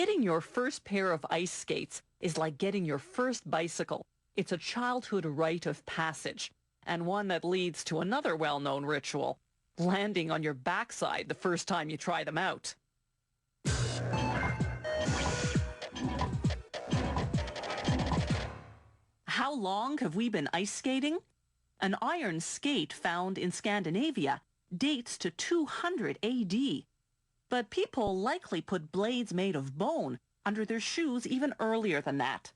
Getting your first pair of ice skates is like getting your first bicycle. It's a childhood rite of passage, and one that leads to another well-known ritual, landing on your backside the first time you try them out. How long have we been ice skating? An iron skate found in Scandinavia dates to 200 AD. But people likely put blades made of bone under their shoes even earlier than that.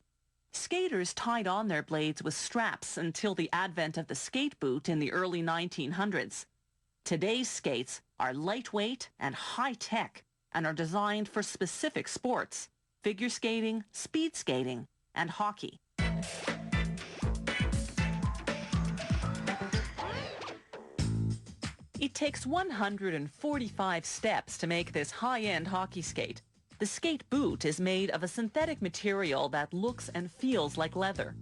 Skaters tied on their blades with straps until the advent of the skate boot in the early 1900s. Today's skates are lightweight and high-tech and are designed for specific sports: figure skating, speed skating, and hockey. It takes 145 steps to make this high-end hockey skate. The skate boot is made of a synthetic material that looks and feels like leather.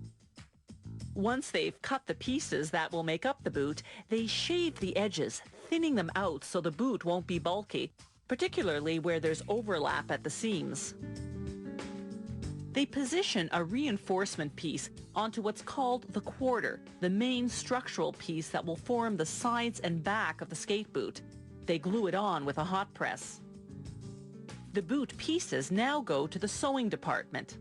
Once they've cut the pieces that will make up the boot, they shave the edges, thinning them out so the boot won't be bulky, particularly where there's overlap at the seams. They position a reinforcement piece onto what's called the quarter, the main structural piece that will form the sides and back of the skate boot. They glue it on with a hot press. The boot pieces now go to the sewing department.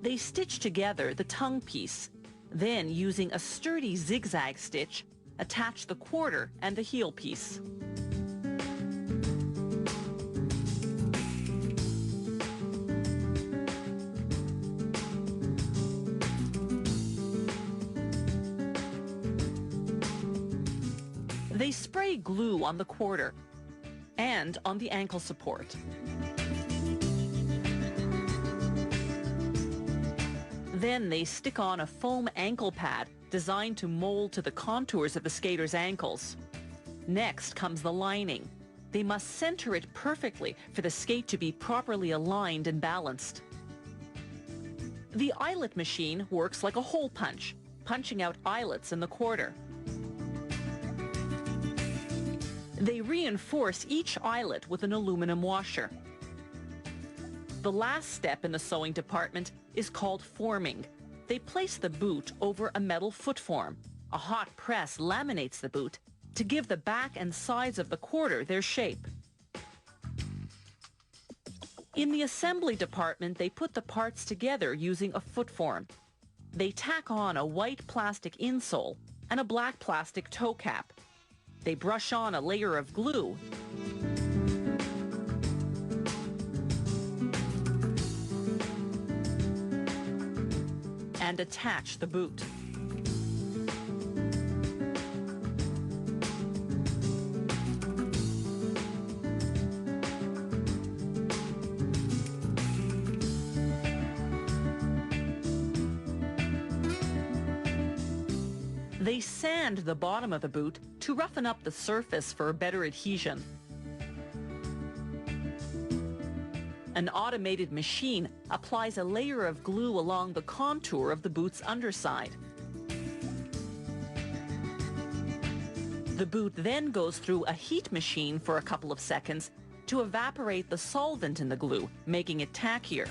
They stitch together the tongue piece, then using a sturdy zigzag stitch, attach the quarter and the heel piece. They spray glue on the quarter and on the ankle support. Then they stick on a foam ankle pad designed to mold to the contours of the skater's ankles. Next comes the lining. They must center it perfectly for the skate to be properly aligned and balanced. The eyelet machine works like a hole punch, punching out eyelets in the quarter. They reinforce each eyelet with an aluminum washer. The last step in the sewing department is called forming. They place the boot over a metal foot form. A hot press laminates the boot to give the back and sides of the quarter their shape. In the assembly department, they put the parts together using a foot form. They tack on a white plastic insole and a black plastic toe cap. They brush on a layer of glue and attach the boot. They sand the bottom of the boot to roughen up the surface for better adhesion. An automated machine applies a layer of glue along the contour of the boot's underside. The boot then goes through a heat machine for a couple of seconds to evaporate the solvent in the glue, making it tackier.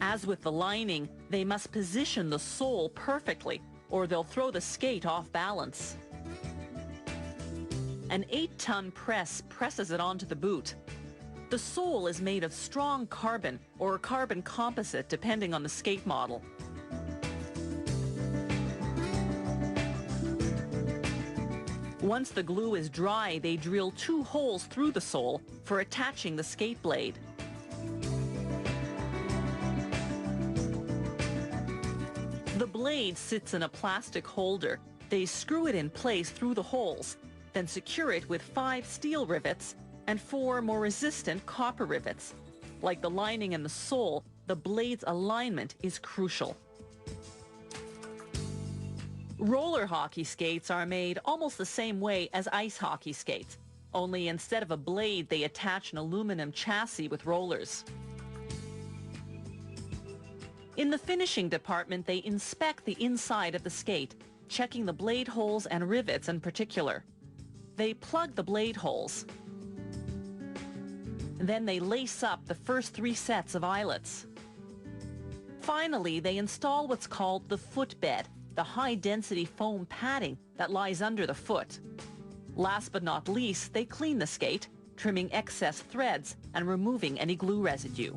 As with the lining, they must position the sole perfectly, or they'll throw the skate off balance. An 8-ton press presses it onto the boot. The sole is made of strong carbon or carbon composite, depending on the skate model. Once the glue is dry, they drill 2 holes through the sole for attaching the skate blade. The blade sits in a plastic holder. They screw it in place through the holes, then secure it with 5 steel rivets and 4 more resistant copper rivets. Like the lining and the sole, the blade's alignment is crucial. Roller hockey skates are made almost the same way as ice hockey skates, only instead of a blade, they attach an aluminum chassis with rollers. In the finishing department, they inspect the inside of the skate checking the blade holes and rivets in particular. They plug the blade holes. Then they lace up the first 3 sets of eyelets. Finally, they install what's called the footbed, the high-density foam padding that lies under the foot. Last but not least, they clean the skate, trimming excess threads and removing any glue residue.